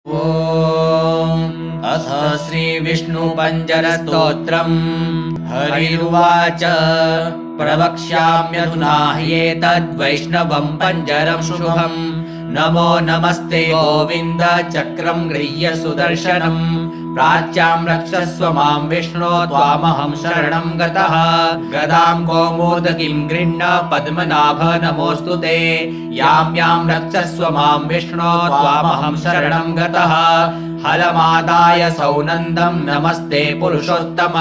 ॐ अथ श्रीविष्णुपञ्जरस्तोत्रम्। हरिरुवाच प्रवक्ष्याम्यधुना ह्येतद्वैष्णवम् पञ्जरम् शुभम्। नमो नमस्ते गोविन्द चक्रम् गृह्य सुदर्शनम्। प्राच्याम् रक्षस्व माम् विष्णो त्वामहम् शरणम् गतः। गदाम् कौमोदकीम् गृह्ण पद्मनाभ नमोऽस्तु ते। याम् याम् रक्षस्व माम् विष्णो त्वामहम् शरणम् गतः। हलमादाय सौनन्दम् नमस्ते पुरुषोत्तम।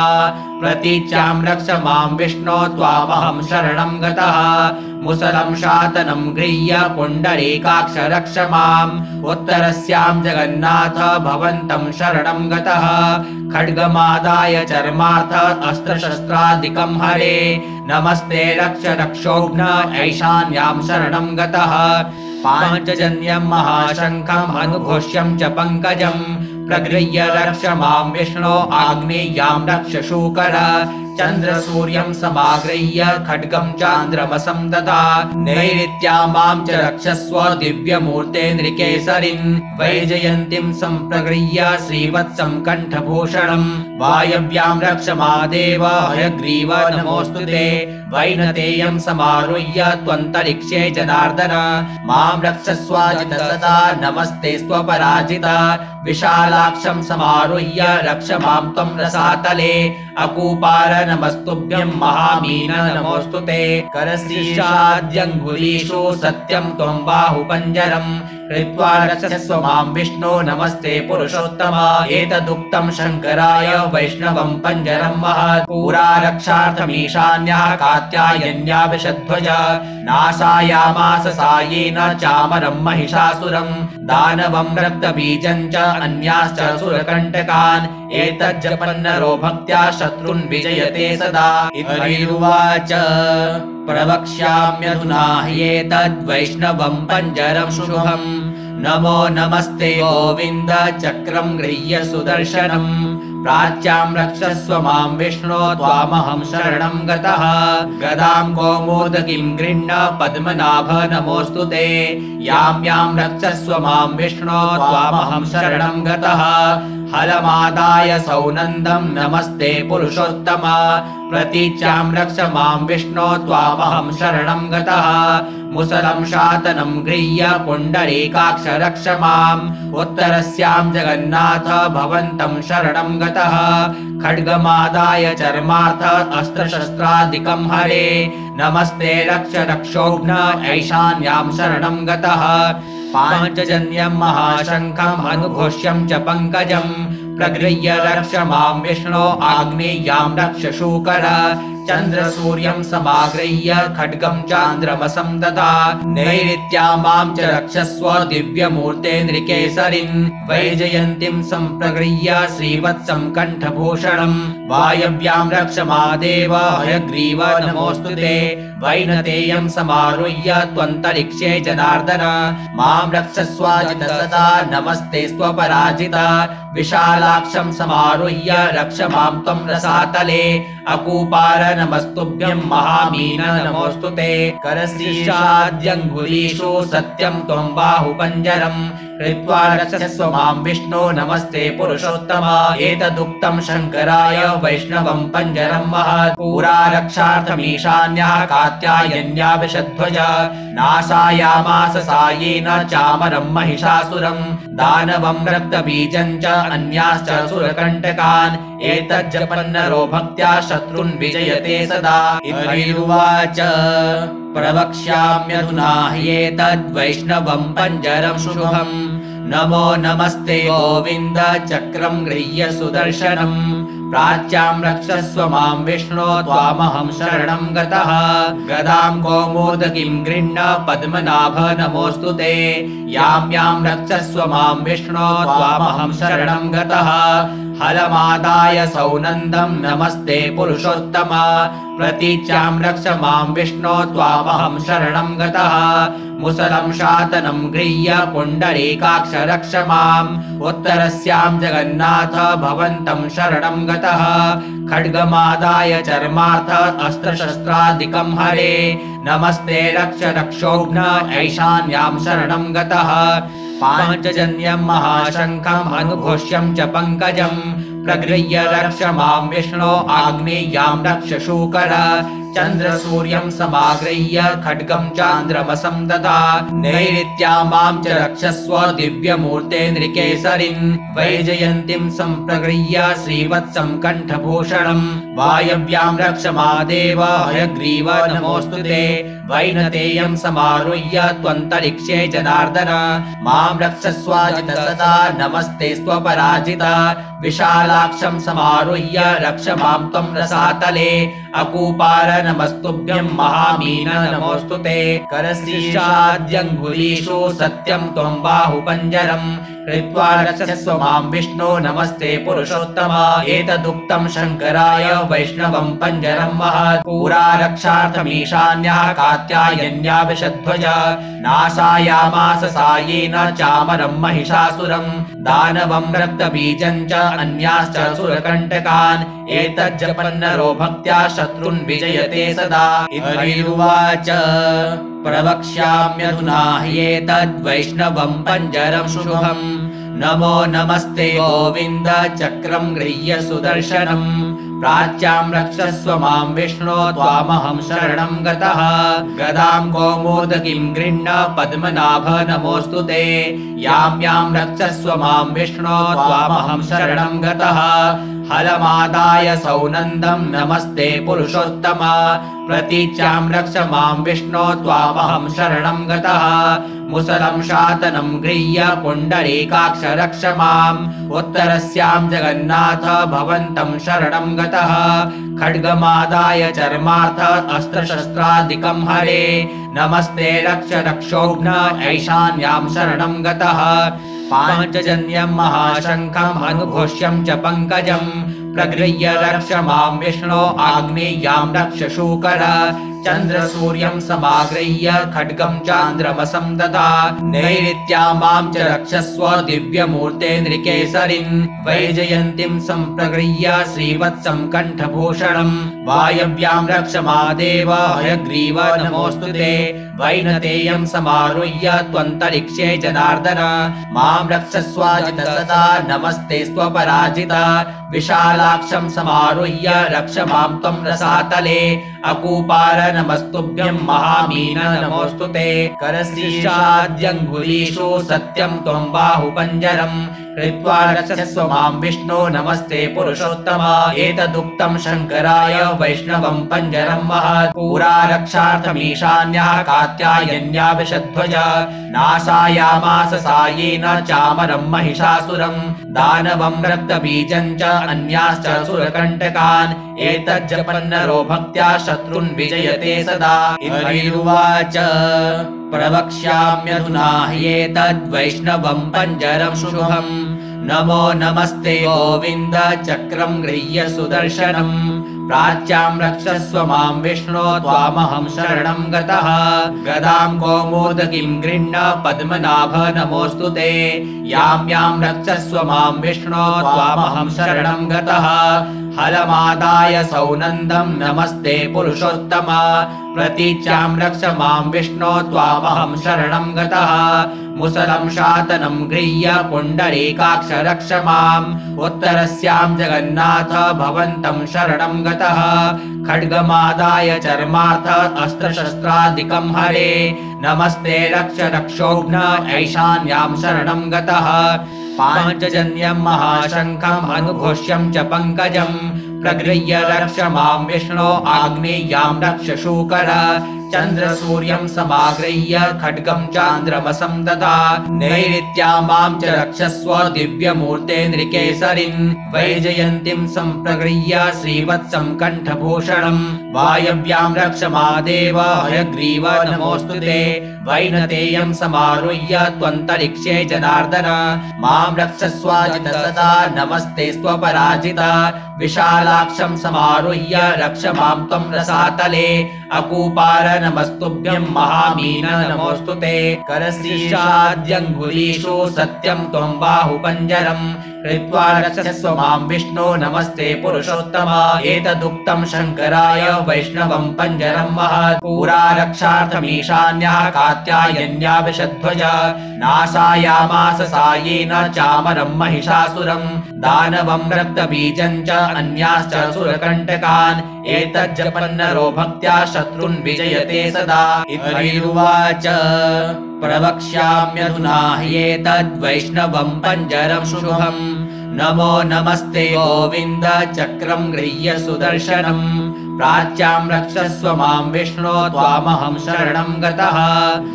प्रतीच्याम् रक्ष माम् विष्णो त्वामहम् शरणम् गतः। मुसलम् शातनम् गृह्य पुण्डरीकाक्ष रक्ष माम्। उत्तरस्याम् जगन्नाथ भवन्तम् शरणम् गतः। खड्गमादाय चर्मार्थ अस्त्रशस्त्रादिकम् हरे। नमस्ते रक्ष रक्षोघ्न ऐशान्याम् शरणम् गतः। पाञ्चजन्यम् महाशङ्खम् अनुघोष्यम् च पङ्कजम्। प्रगृह्य रक्ष माम् विष्णो आग्नेय्याम् रक्ष शूकर। चन्द्रसूर्यम् समागृह्य खड्गम् चान्द्रमसम् ददा। नैऋत्याम् माम् च रक्षस्व दिव्यमूर्ते नृकेसरिन्। वैजयन्तीम् सम्प्रगृह्य श्रीवत्सम् कण्ठभूषणम्। वायव्याम् रक्ष मादेव हयग्रीव नमोऽस्तु ते। वैनतेयम् समारुह्य त्वन्तरिक्षे जनार्दन। माम् रक्षस्वाजित सदा नमस्ते स्वपराजित। विशालाक्षम् समारुह्य रक्ष माम् त्वम् रसातले। अकूपार नमस्तुभ्यम् महामीन नमोऽस्तु ते। करशीर्षाद्यङ्गुलीषु सत्यम् त्वम् बाहुपञ्जरम्। कृत्वा रक्षस्व माम् विष्णो नमस्ते पुरुषोत्तम। एतदुक्तम् शङ्कराय वैष्णवम् पञ्जरम् महत्। पुरा रक्षार्थमीशान्यः कात्यायन्या विषध्वज। नाशायामास सायेन चामरम् महिषासुरम्। दानवम् रक्तबीजम् च अन्याश्च सुरकण्टकान्। एतज्जपन्नरो भक्त्या शत्रुन् विजयते सदा। हरिरुवाच प्रवक्ष्याम्यधुना ह्येतद्वैष्णवम् पञ्जरम् शुभम्। नमो नमस्ते गोविन्द चक्रम् गृह्य सुदर्शनम्। प्राच्याम् रक्षस्व माम् विष्णो त्वामहम् शरणम् गतः। गदाम् कौमोदकीम् गृह्ण पद्मनाभ नमोऽस्तु ते। याम् याम् रक्षस्व माम् विष्णो त्वामहम् शरणम् गतः। हलमादाय सौनन्दम् नमस्ते पुरुषोत्तम। प्रतीच्याम् रक्ष माम् विष्णो त्वामहम् शरणम् गतः। मुसलम् शातनम् गृह्य पुण्डरीकाक्ष रक्ष माम्। उत्तरस्याम् जगन्नाथ भवन्तम् शरणम् गतः। खड्गमादाय चर्मार्थ अस्त्रशस्त्रादिकम् हरे। नमस्ते रक्ष रक्षोघ्न ऐशान्याम् शरणम् गतः। पाञ्चजन्यम् महाशङ्खम् अनुघोष्यम् च पङ्कजम्। प्रगृह्य रक्ष माम् विष्णो आग्नेय्याम् रक्ष शूकर। चन्द्रसूर्यम् समागृह्य खड्गम् चान्द्रमसम् ददा। नैऋत्याम् माम् च रक्षस्व दिव्यमूर्ते नृकेसरिन्। वैजयन्तीम् सम्प्रगृह्य श्रीवत्सम् कण्ठभूषणम्। वायव्याम् रक्ष मादेव हयग्रीव नमोऽस्तु ते। वैनतेयम् समारुह्य त्वन्तरिक्षे जनार्दन। माम् रक्षस्वाजित सदा नमस्ते स्वपराजित। विशालाक्षम् समारुह्य रक्ष माम् त्वम् रसातले। अकूपार नमस्तुभ्यम् महामीन नमोऽस्तु ते। करशीर्षाद्यङ्गुलीषु सत्यम् त्वम् बाहुपञ्जरम्। कृत्वा रक्षस्व माम् विष्णो नमस्ते पुरुषोत्तम। एतदुक्तम् शङ्कराय वैष्णवम् पञ्जरम् महत्। पुरा रक्षार्थमीशान्यः कात्यायन्या विषध्वज। नाशायामास सायेन चामरम् महिषासुरम्। दानवम् रक्तबीजम् च अन्याश्च सुरकण्टकान्। एतज्जपन्नरो भक्त्या शत्रुन् विजयते सदा। हरिरुवाच प्रवक्ष्याम्यधुना ह्येतद्वैष्णवम् पञ्जरम् शुभम्। नमो नमस्ते गोविन्द चक्रम् गृह्य सुदर्शनम्। प्राच्याम् रक्षस्व माम् विष्णो त्वामहम् शरणम् गतः। गदाम् कौमोदकीम् गृह्ण पद्मनाभ नमोऽस्तु ते। याम् याम् रक्षस्व माम् विष्णो त्वामहम् शरणम् गतः। हलमादाय सौनन्दम् नमस्ते पुरुषोत्तम। प्रतीच्याम् रक्ष माम् विष्णो त्वामहम् शरणम् गतः। मुसलम् शातनम् गृह्य पुण्डरीकाक्ष रक्ष माम्। उत्तरस्याम् जगन्नाथ भवन्तम् शरणम् गतः। खड्गमादाय चर्मार्थ अस्त्रशस्त्रादिकम् हरे। नमस्ते रक्ष रक्षोघ्न ऐशान्याम् शरणम् गतः। पाञ्चजन्यं महाशङ्खम् अनुघोष्यं च पङ्कजम् प्रगृह्य रक्ष मां विष्णो आग्नेयां रक्ष शूकर चन्द्रसूर्यं समागृह्य खड्गं चान्द्रमसं ददा नैऋत्यां मां च रक्षस्व दिव्यमूर्ते नृकेसरिन् वैजयन्तीं सम्प्रगृह्य श्रीवत्सं कण्ठभूषणम् वायव्यां रक्ष मादेव हयग्रीव नमोऽस्तु ते वैनतेयं समारुह्य त्वन्तरिक्षे जनार्दन मां रक्षस्वाजित सदा नमस्ते स्वपराजिता विशालाक्षं समारुह्य रक्ष मां त्वं रसातले अकूपार नमस्तुभ्यं महामीन नमोऽस्तु ते करशीर्षाद्यङ्गुलीषु सत्यं त्वं बाहुपञ्जरम् कृत्वा रक्षस्व मां विष्णो नमस्ते पुरुषोत्तम एतदुक्तं शङ्कराय वैष्णवं पञ्जरं महत् पुरा रक्षार्थमीशान्यः कात्यायन्या विषध्वज नाशायामास सायेन चामरं महिषासुरं दानवं रक्तबीजं च अन्याश्च सुरकण्टकान् एतज्जपन्नरो भक्त्या शत्रुन् विजयते सदा इत्युवाच प्रवक्ष्याम्यधुना ह्येतद्वैष्णवं पञ्जरं शुभम् नमो नमस्ते गोविन्द चक्रं गृह्य सुदर्शनम् प्राच्यां रक्षस्व मां विष्णो त्वामहं शरणं गतः गदां कौमोदकीं गृह्ण पद्मनाभ नमोऽस्तु ते यां यां रक्षस्व मां विष्णो त्वामहं शरणं गतः हलमादाय सौनन्दं नमस्ते पुरुषोत्तम प्रतीच्यां रक्ष मां विष्णो त्वामहं शरणं गतः मुसलं शातनं गृह्य पुण्डरीकाक्ष रक्ष माम् उत्तरस्यां जगन्नाथ भवन्तं शरणं गतः खड्गमादाय चर्मार्थ अस्त्रशस्त्रादिकं हरे नमस्ते रक्ष रक्षोघ्न ऐशान्यां शरणं गतः पाञ्चजन्यं महाशङ्खम् अनुघोष्यं च पङ्कजम् प्रगृह्य रक्ष मां विष्णो आग्नेयां रक्ष शूकर चन्द्रसूर्यं समागृह्य खड्गं चान्द्रमसं ददा नैऋत्यां मां च रक्षस्व दिव्यमूर्ते नृकेसरिन् वैजयन्तीं सम्प्रगृह्य श्रीवत्सं कण्ठभूषणम् वायव्यां रक्ष मादेव हयग्रीव नमोऽस्तु ते वैनतेयं समारुह्य त्वन्तरिक्षे जनार्दन मां रक्षस्वाजित सदा नमस्ते स्वपराजिता विशालाक्षं समारुह्य रक्ष मां त्वं रसातले अकूपार नमस्तुभ्यं महामीन नमोऽस्तु ते करशीर्षाद्यङ्गुलीषु सत्यं त्वं बाहुपञ्जरम् कृत्वा रक्षस्व मां विष्णो नमस्ते पुरुषोत्तम एतदुक्तं शङ्कराय वैष्णवं पञ्जरं महत् पुरा रक्षार्थमीशान्यः कात्यायन्या विषध्वज नाशायामास सायेन चामरं महिषासुरं दानवं रक्तबीजं च अन्याश्च सुरकण्टकान् एतज्जपन्नरो भक्त्या शत्रुन् विजयते सदा इत्युवाच प्रवक्ष्याम्यधुना ह्येतद्वैष्णवं पञ्जरं शुभम् नमो नमस्ते गोविन्द चक्रं गृह्य सुदर्शनम् प्राच्यां रक्षस्व मां विष्णो त्वामहं शरणं गतः गदां कौमोदकीं गृह्ण पद्मनाभ नमोऽस्तु ते यां यां रक्षस्व मां विष्णो त्वामहं शरणं गतः हलमादाय सौनन्दं नमस्ते पुरुषोत्तम प्रतीच्यां रक्ष मां विष्णो त्वामहं शरणं गतः मुसलं शातनं गृह्य पुण्डरीकाक्ष रक्ष माम् उत्तरस्यां जगन्नाथ भवन्तं शरणं गतः खड्गमादाय चर्मार्थ अस्त्रशस्त्रादिकं हरे नमस्ते रक्ष रक्षोघ्न ऐशान्यां शरणं गतः पाञ्चजन्यं महाशङ्खम् अनुघोष्यं च पङ्कजम् प्रगृह्य रक्ष मां विष्णो आग्नेयां रक्ष शूकर चन्द्रसूर्यं समागृह्य खड्गं चान्द्रमसं ददा नैऋत्यां मां च रक्षस्व दिव्यमूर्ते नृकेसरिन् वैजयन्तीं सम्प्रगृह्य श्रीवत्सं कण्ठभूषणम् वायव्यां रक्ष मादेव हयग्रीव नमोऽस्तु ते वैनतेयं समारुह्य त्वन्तरिक्षे जनार्दन मां रक्षस्वाजित सदा नमस्ते स्वपराजिता विशालाक्षं समारुह्य रक्ष मां त्वं रसातले अकूपार नमस्तुभ्यं महामीन नमोऽस्तु ते करशीर्षाद्यङ्गुलीषु सत्यं त्वं बाहुपञ्जरम् कृत्वा रक्षस्व मां विष्णो नमस्ते पुरुषोत्तम एतदुक्तं शङ्कराय वैष्णवं पञ्जरं महत् पुरा रक्षार्थमीशान्यः कात्यायन्या विषध्वज नाशायामास सायेन चामरं महिषासुरं दानवं रक्तबीजं च अन्याश्च सुरकण्टकान् एतज्जपन्नरो भक्त्या शत्रुन् विजयते सदा इत्युवाच प्रवक्ष्याम्यधुना ह्येतद्वैष्णवं पञ्जरं शुभम् नमो नमस्ते गोविन्द चक्रं गृह्य सुदर्शनम् प्राच्यां रक्षस्व मां विष्णो त्वामहं शरणं गतः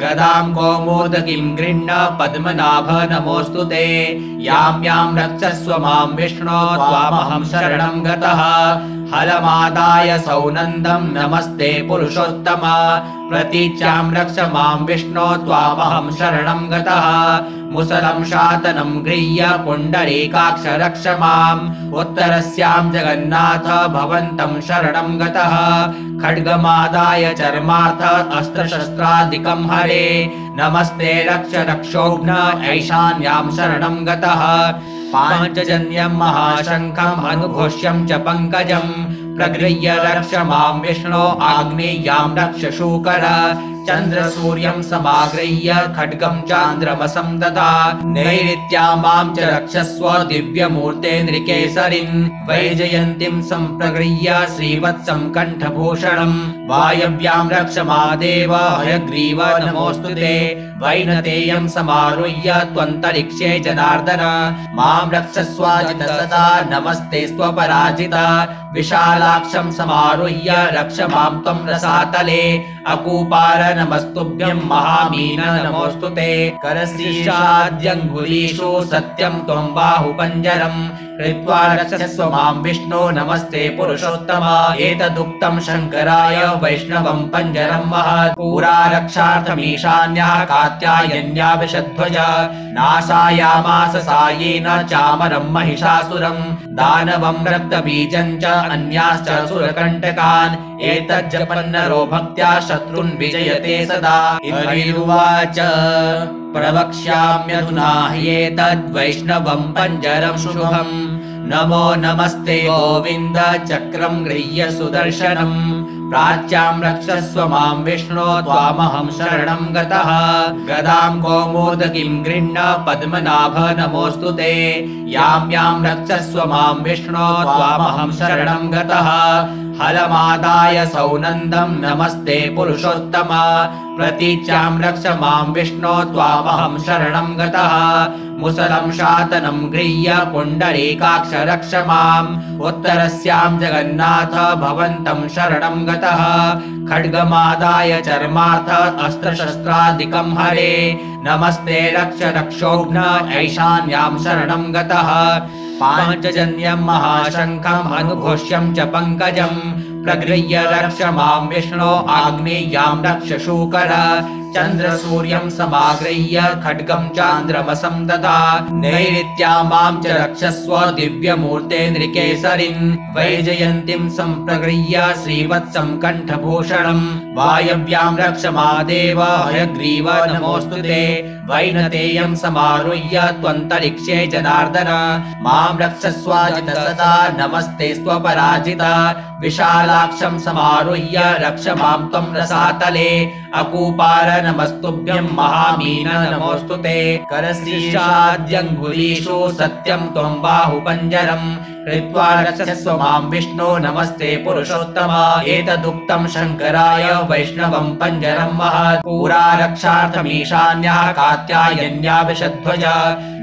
गदां कौमोदकीं गृह्ण पद्मनाभ नमोऽस्तु ते यां यां रक्षस्व मां विष्णो त्वामहं शरणं गतः हलमादाय सौनन्दं नमस्ते पुरुषोत्तम प्रतीच्यां रक्ष मां विष्णो त्वामहं शरणं गतः मुसलं शातनं गृह्य पुण्डरीकाक्ष रक्ष माम् उत्तरस्यां जगन्नाथ भवन्तं शरणं गतः खड्गमादाय चर्मार्थ अस्त्रशस्त्रादिकं हरे नमस्ते रक्ष रक्षोघ्न ऐशान्यां शरणं गतः पाञ्चजन्यं महाशङ्खम् अनुघोष्यं च पङ्कजं प्रगृह्य रक्ष मां विष्णो आग्नेयां रक्ष शूकर चन्द्रसूर्यं समागृह्य खड्गं चान्द्रमसं ददा नैऋत्यां मां च रक्षस्व दिव्यमूर्ते नृकेसरिन् वैजयन्तीं सम्प्रगृह्य श्रीवत्सं कण्ठभूषणं वायव्यां रक्ष मादेव हयग्रीव नमोऽस्तु ते वैनतेयं समारुह्य त्वन्तरिक्षे जनार्दन मां रक्षस्वाजित सदा नमस्ते स्वपराजित विशालाक्षं समारुह्य रक्ष मां त्वं रसातले अकूपार नमस्तुभ्यं महामीन नमोऽस्तु ते करशीर्षाद्यङ्गुलीषु सत्यं त्वं बाहुपञ्जरं कृत्वा रक्षस्व मां विष्णो नमस्ते पुरुषोत्तम एतदुक्तं शङ्कराय वैष्णवं पञ्जरं महत् पुरा रक्षार्थमीशान्यः कात्यायन्या विषध्वज नाशायामास सायेन चामरं महिषासुरं दानवं रक्तबीजं च अन्याश्च सुरकण्टकान् एतज्जपन्नरो भक्त्या शत्रुन् विजयते सदा इत्युवाच प्रवक्ष्याम्यधुना ह्येतद्वैष्णवं पञ्जरं शुभम् नमो नमस्ते गोविन्द चक्रं गृह्य सुदर्शनम् प्राच्यां रक्षस्व मां विष्णो त्वामहं शरणं गतः गदां कौमोदकीं गृह्ण पद्मनाभ नमोऽस्तु ते यां यां रक्षस्व मां विष्णो त्वामहं शरणं गतः हलमादाय सौनन्दं नमस्ते पुरुषोत्तम प्रतीच्यां रक्ष मां विष्णो त्वामहं शरणं गतः मुसलं शातनं गृह्य पुण्डरीकाक्ष रक्ष माम् उत्तरस्यां जगन्नाथ भवन्तं शरणं गतः खड्गमादाय चर्मार्थ अस्त्रशस्त्रादिकं हरे नमस्ते रक्ष रक्षोघ्न ऐशान्यां शरणं गतः पाञ्चजन्यं महाशङ्खम् अनुघोष्यं च पङ्कजं प्रगृह्य रक्ष मां विष्णो आग्नेयां रक्ष शूकर चन्द्रसूर्यं समागृह्य खड्गं चान्द्रमसं ददा नैऋत्यां मां च रक्षस्व दिव्यमूर्ते नृकेसरिन् वैजयन्तीं सम्प्रगृह्य श्रीवत्सं कण्ठभूषणं वायव्यां रक्ष मादेव हयग्रीव नमोऽस्तु ते वैनतेयं समारुह्य त्वन्तरिक्षे जनार्दन मां रक्षस्वाजित सदा नमस्ते स्वपराजित विशालाक्षं समारुह्य रक्ष मां त्वं रसातले अकूपार नमस्तुभ्यं महामीन नमोऽस्तु ते करशीर्षाद्यङ्गुलीषु सत्यं त्वं बाहुपञ्जरं कृत्वा रक्षस्व मां विष्णो नमस्ते पुरुषोत्तम एतदुक्तं शङ्कराय वैष्णवं पञ्जरं महत् पुरा रक्षार्थमीशान्यः कात्यायन्या विषध्वज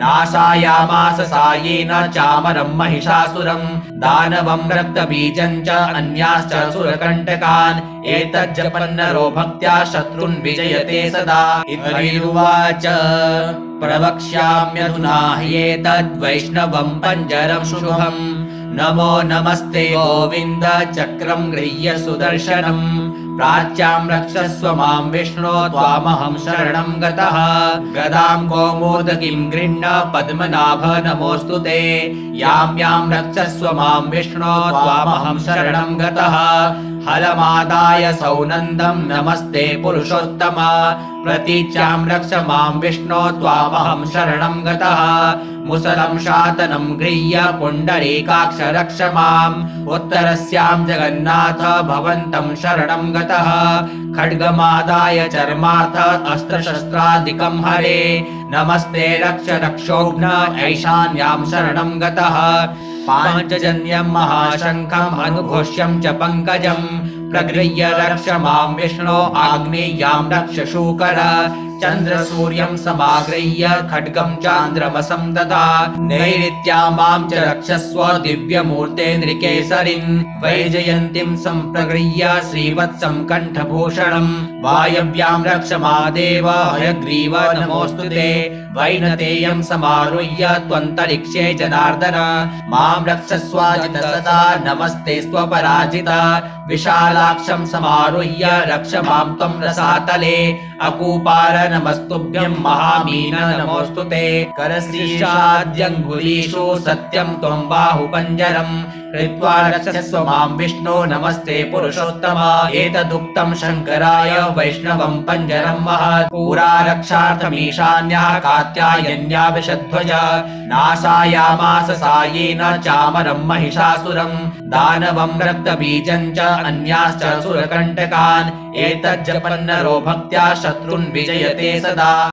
नाशायामास सायेन चामरं महिषासुरं दानवं रक्तबीजं च अन्याश्च सुरकण्टकान् एतज्जपन्नरो भक्त्या शत्रुन् विजयते सदा इत्युवाच प्रवक्ष्याम्यधुना ह्येतद्वैष्णवं पञ्जरं शुभम् नमो नमस्ते गोविन्द चक्रं गृह्य सुदर्शनम् प्राच्यां रक्षस्व मां विष्णो त्वामहं शरणं गतः गदां कौमोदकीं गृह्ण पद्मनाभ नमोऽस्तु ते यां यां रक्षस्व मां विष्णो त्वामहं शरणं गतः हलमादाय सौनन्दं नमस्ते पुरुषोत्तम प्रतीच्यां रक्ष मां विष्णो त्वामहं शरणं गतः मुसलं शातनं गृह्य पुण्डरीकाक्ष रक्ष माम् उत्तरस्यां जगन्नाथ भवन्तं शरणं गतः खड्गमादाय चर्मार्थ अस्त्रशस्त्रादिकं हरे नमस्ते रक्ष रक्षोघ्न ऐशान्यां शरणं गतः पाञ्चजन्यं महाशङ्खम् अनुघोष्यं च पङ्कजम् प्रगृह्य रक्ष मां विष्णो आग्नेय्यां रक्ष शूकर चन्द्रसूर्यं समागृह्य खड्गं चान्द्रमसं ददा नैऋत्यां मां च रक्षस्व दिव्यमूर्ते नृकेसरिन् वैजयन्तीं सम्प्रगृह्य श्रीवत्सं कण्ठभूषणम् वायव्यां रक्ष मादेव हयग्रीव नमोऽस्तुते वैनतेयं समारुह्य त्वन्तरिक्षे जनार्दन मां रक्षस्वाजित सदा नमस्ते स्वपराजिता विशालाक्षं समारुह्य रक्ष मां त्वं रसातले अकूपार नमस्तुभ्यं महामीन नमोऽस्तुते करशीर्षाद्यङ्गुलीषु सत्यं त्वं बाहुपञ्जरम् कृत्वा रक्षस्व मां विष्णो नमस्ते पुरुषोत्तम एतदुक्तं शङ्कराय वैष्णवं पञ्जरं महत् पुरा रक्षार्थमीशान्यः कात्यायन्या विषध्वज नाशायामास सायेन चामरं महिषासुरं दानवं रक्तबीजं च अन्याश्च सुरकण्टकान् एतज्जपन्नरो भक्त्या शत्रुन् विजयते सदा।